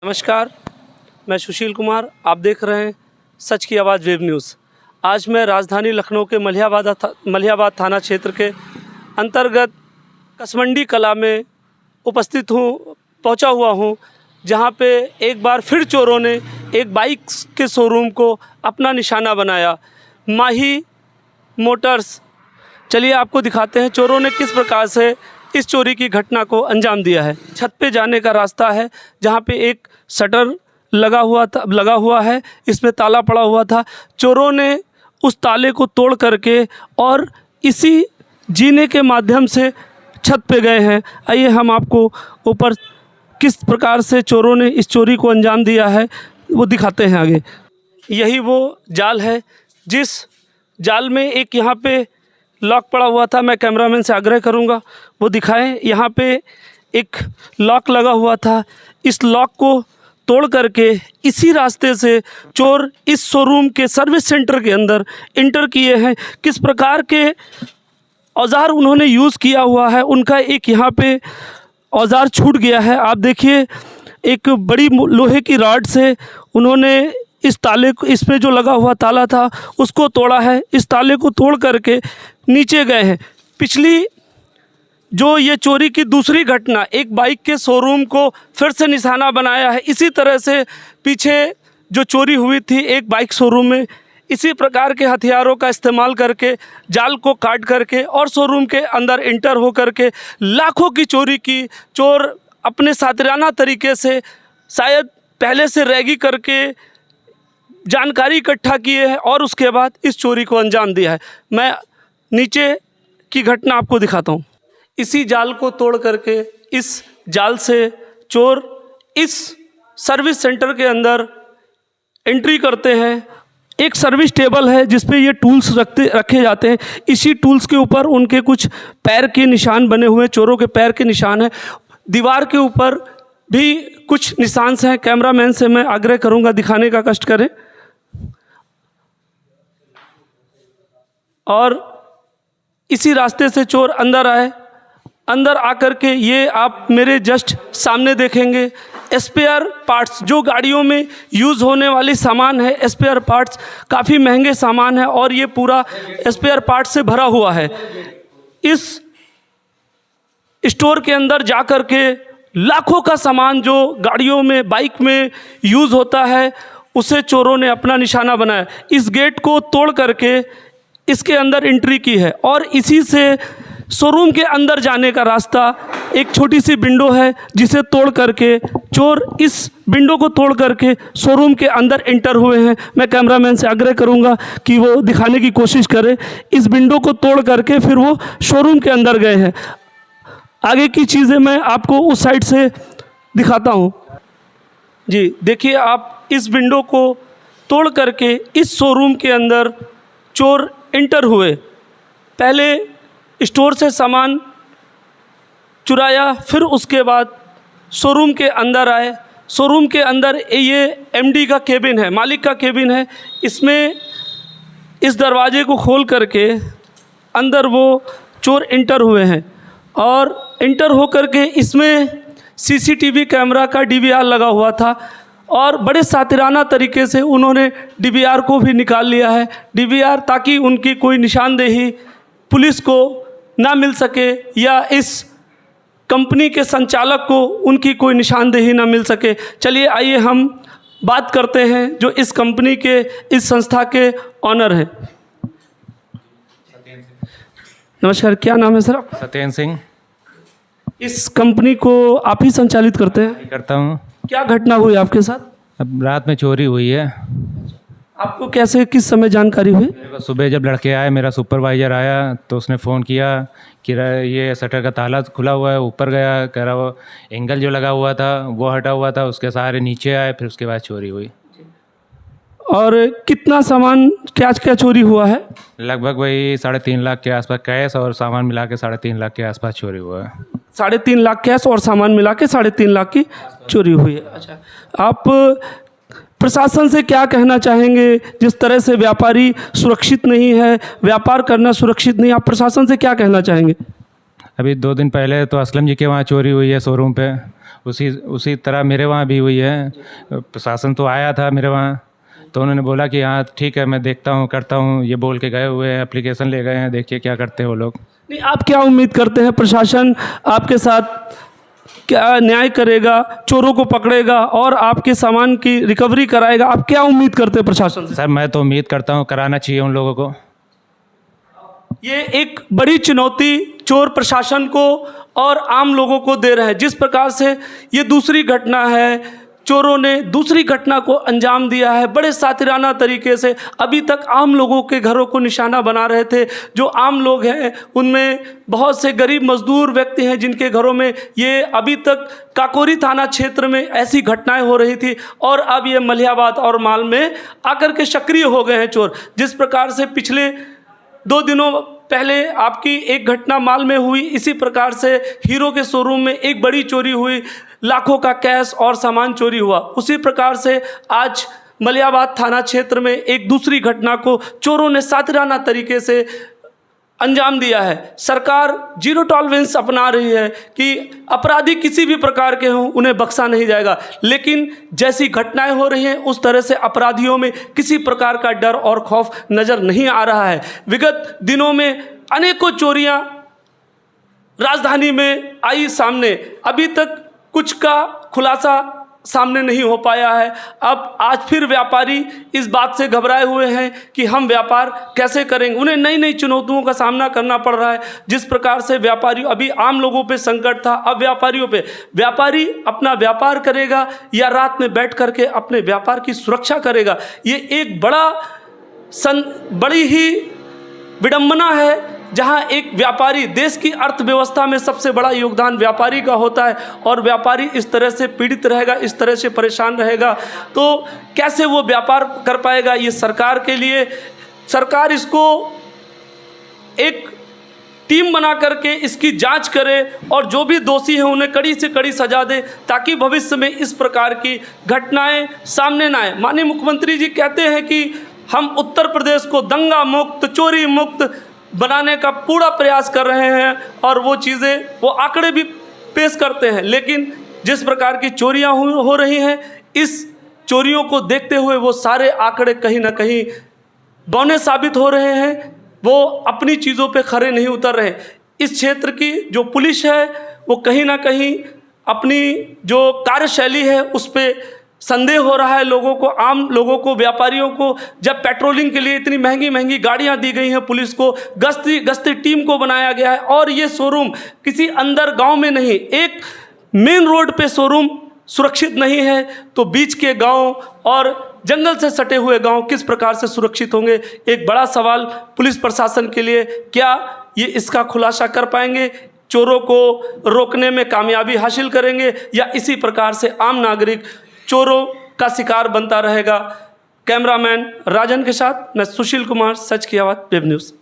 नमस्कार, मैं सुशील कुमार। आप देख रहे हैं सच की आवाज़ वेब न्यूज़। आज मैं राजधानी लखनऊ के मलिहाबाद थाना क्षेत्र के अंतर्गत कसमंडी कला में पहुंचा हुआ हूं, जहां पे एक बार फिर चोरों ने एक बाइक के शोरूम को अपना निशाना बनाया। माही मोटर्स। चलिए आपको दिखाते हैं चोरों ने किस प्रकार से इस चोरी की घटना को अंजाम दिया है। छत पे जाने का रास्ता है, जहाँ पे एक शटर लगा हुआ है, इसमें ताला पड़ा हुआ था। चोरों ने उस ताले को तोड़ करके और इसी जीने के माध्यम से छत पे गए हैं। आइए हम आपको ऊपर किस प्रकार से चोरों ने इस चोरी को अंजाम दिया है वो दिखाते हैं आगे। यही वो जाल है जिस जाल में एक यहाँ पे लॉक पड़ा हुआ था। मैं कैमरामैन से आग्रह करूँगा वो दिखाएं। यहाँ पे एक लॉक लगा हुआ था, इस लॉक को तोड़ करके इसी रास्ते से चोर इस शोरूम के सर्विस सेंटर के अंदर इंटर किए हैं। किस प्रकार के औज़ार उन्होंने यूज़ किया हुआ है, उनका एक यहाँ पे औज़ार छूट गया है। आप देखिए, एक बड़ी लोहे की रॉड से उन्होंने इस ताले को, इसमें जो लगा हुआ ताला था उसको तोड़ा है। इस ताले को तोड़ करके नीचे गए हैं। पिछली जो ये चोरी की दूसरी घटना, एक बाइक के शोरूम को फिर से निशाना बनाया है। इसी तरह से पीछे जो चोरी हुई थी एक बाइक शोरूम में, इसी प्रकार के हथियारों का इस्तेमाल करके जाल को काट करके और शोरूम के अंदर इंटर हो करके लाखों की चोरी की। चोर अपने सातिराना तरीके से शायद पहले से रैगी करके जानकारी इकट्ठा किए हैं और उसके बाद इस चोरी को अंजाम दिया है। मैं नीचे की घटना आपको दिखाता हूँ। इसी जाल को तोड़ करके इस जाल से चोर इस सर्विस सेंटर के अंदर एंट्री करते हैं। एक सर्विस टेबल है जिस पे ये टूल्स रखे जाते हैं। इसी टूल्स के ऊपर उनके कुछ पैर के निशान बने हुए हैं, चोरों के पैर के निशान हैं। दीवार के ऊपर भी कुछ निशान हैं। कैमरामैन से मैं आग्रह करूँगा दिखाने का कष्ट करें। और इसी रास्ते से चोर अंदर आए। अंदर आकर के ये आप मेरे जस्ट सामने देखेंगे स्पेयर पार्ट्स, जो गाड़ियों में यूज़ होने वाली सामान है, स्पेयर पार्ट्स काफ़ी महंगे सामान है और ये पूरा स्पेयर पार्ट्स से भरा हुआ है। इस स्टोर के अंदर जा कर के लाखों का सामान जो गाड़ियों में, बाइक में यूज़ होता है, उसे चोरों ने अपना निशाना बनाया। इस गेट को तोड़ करके इसके अंदर एंट्री की है और इसी से शोरूम के अंदर जाने का रास्ता, एक छोटी सी विंडो है जिसे तोड़ करके चोर इस विंडो को तोड़ करके शोरूम के अंदर एंटर हुए हैं। मैं कैमरामैन से आग्रह करूंगा कि वो दिखाने की कोशिश करे। इस विंडो को तोड़ करके फिर वो शोरूम के अंदर गए हैं। आगे की चीज़ें मैं आपको उस साइड से दिखाता हूँ। जी देखिए, आप इस विंडो को तोड़ करके इस शोरूम के अंदर चोर इंटर हुए। पहले स्टोर से सामान चुराया, फिर उसके बाद शोरूम के अंदर आए। शोरूम के अंदर ये एमडी का केबिन है, मालिक का केबिन है। इसमें इस दरवाजे को खोल करके अंदर वो चोर इंटर हुए हैं और इंटर हो करके इसमें सीसीटीवी कैमरा का डीवीआर लगा हुआ था और बड़े सातिराना तरीके से उन्होंने डीवीआर को भी निकाल लिया है। डीवीआर ताकि उनकी कोई निशानदेही पुलिस को ना मिल सके या इस कंपनी के संचालक को उनकी कोई निशानदेही ना मिल सके। चलिए आइए हम बात करते हैं जो इस कंपनी के, इस संस्था के ऑनर हैं। नमस्कार, क्या नाम है सर आपका? सत्येंद्र सिंह। इस कंपनी को आप ही संचालित करते हैं? करता हूँ। क्या घटना हुई आपके साथ? अब रात में चोरी हुई है। आपको कैसे, किस समय जानकारी हुई? मेरे को सुबह जब लड़के आए, मेरा सुपरवाइज़र आया तो उसने फ़ोन किया कि ये शटर का ताला खुला हुआ है। ऊपर गया, कह रहा वो एंगल जो लगा हुआ था वो हटा हुआ था, उसके सहारे नीचे आए, फिर उसके बाद चोरी हुई। और कितना सामान, क्या क्या चोरी हुआ है? लगभग वही 3.5 लाख के आसपास कैश और सामान मिला के 3.5 लाख के आसपास चोरी हुआ है। 3.5 लाख कैश और सामान मिला के 3.5 लाख की चोरी हुई है। अच्छा, आप प्रशासन से क्या कहना चाहेंगे? जिस तरह से व्यापारी सुरक्षित नहीं है, व्यापार करना सुरक्षित नहीं, आप प्रशासन से क्या कहना चाहेंगे? अभी 2 दिन पहले तो असलम जी के वहाँ चोरी हुई है शोरूम पे, उसी तरह मेरे वहाँ भी हुई है। प्रशासन तो आया था मेरे वहाँ, तो उन्होंने बोला कि हाँ ठीक है मैं देखता हूँ करता हूँ, ये बोल के गए हुए हैं, एप्लीकेशन ले गए हैं, देखिए क्या करते हैं वो लोग। नहीं, आप क्या उम्मीद करते हैं प्रशासन आपके साथ क्या न्याय करेगा, चोरों को पकड़ेगा और आपके सामान की रिकवरी कराएगा? आप क्या उम्मीद करते हैं प्रशासन से? सर मैं तो उम्मीद करता हूँ कराना चाहिए उन लोगों को। ये एक बड़ी चुनौती चोर प्रशासन को और आम लोगों को दे रहे हैं। जिस प्रकार से ये दूसरी घटना है, चोरों ने दूसरी घटना को अंजाम दिया है बड़े सातिराना तरीके से। अभी तक आम लोगों के घरों को निशाना बना रहे थे। जो आम लोग हैं उनमें बहुत से गरीब मजदूर व्यक्ति हैं जिनके घरों में ये अभी तक काकोरी थाना क्षेत्र में ऐसी घटनाएं हो रही थी, और अब ये मलिहाबाद और माल में आकर के सक्रिय हो गए हैं चोर। जिस प्रकार से पिछले 2 दिनों पहले आपकी एक घटना माल में हुई, इसी प्रकार से हीरो के शोरूम में एक बड़ी चोरी हुई, लाखों का कैश और सामान चोरी हुआ। उसी प्रकार से आज मलिहाबाद थाना क्षेत्र में एक दूसरी घटना को चोरों ने सातिराना तरीके से अंजाम दिया है। सरकार जीरो टॉलरेंस अपना रही है कि अपराधी किसी भी प्रकार के हों उन्हें बख्शा नहीं जाएगा, लेकिन जैसी घटनाएं हो रही हैं उस तरह से अपराधियों में किसी प्रकार का डर और खौफ नज़र नहीं आ रहा है। विगत दिनों में अनेकों चोरियां राजधानी में आई सामने, अभी तक कुछ का खुलासा सामने नहीं हो पाया है। अब आज फिर व्यापारी इस बात से घबराए हुए हैं कि हम व्यापार कैसे करेंगे। उन्हें नई नई चुनौतियों का सामना करना पड़ रहा है। जिस प्रकार से व्यापारी, अभी आम लोगों पे संकट था, अब व्यापारियों पे। व्यापारी अपना व्यापार करेगा या रात में बैठ करके अपने व्यापार की सुरक्षा करेगा, ये एक बड़ी ही विडंबना है, जहां एक व्यापारी, देश की अर्थव्यवस्था में सबसे बड़ा योगदान व्यापारी का होता है, और व्यापारी इस तरह से पीड़ित रहेगा, इस तरह से परेशान रहेगा तो कैसे वो व्यापार कर पाएगा। ये सरकार के लिए, सरकार इसको एक टीम बना करके इसकी जांच करे और जो भी दोषी हैं उन्हें कड़ी से कड़ी सजा दे, ताकि भविष्य में इस प्रकार की घटनाएं सामने ना आए। माननीय मुख्यमंत्री जी कहते हैं कि हम उत्तर प्रदेश को दंगा मुक्त, चोरी मुक्त बनाने का पूरा प्रयास कर रहे हैं, और वो चीज़ें, वो आंकड़े भी पेश करते हैं, लेकिन जिस प्रकार की चोरियां हो रही हैं, इस चोरियों को देखते हुए वो सारे आंकड़े कहीं ना कहीं बौने साबित हो रहे हैं। वो अपनी चीज़ों पे खरे नहीं उतर रहे। इस क्षेत्र की जो पुलिस है वो कहीं ना कहीं अपनी जो कार्यशैली है उस पर संदेह हो रहा है लोगों को, आम लोगों को, व्यापारियों को। जब पेट्रोलिंग के लिए इतनी महंगी महंगी गाड़ियां दी गई हैं, पुलिस को गश्ती टीम को बनाया गया है, और ये शोरूम किसी अंदर गांव में नहीं, एक मेन रोड पे शोरूम सुरक्षित नहीं है, तो बीच के गांव और जंगल से सटे हुए गांव किस प्रकार से सुरक्षित होंगे? एक बड़ा सवाल पुलिस प्रशासन के लिए। क्या ये इसका खुलासा कर पाएंगे? चोरों को रोकने में कामयाबी हासिल करेंगे, या इसी प्रकार से आम नागरिक चोरों का शिकार बनता रहेगा? कैमरामैन राजन के साथ मैं सुशील कुमार, सच की आवाज़ वेब न्यूज़।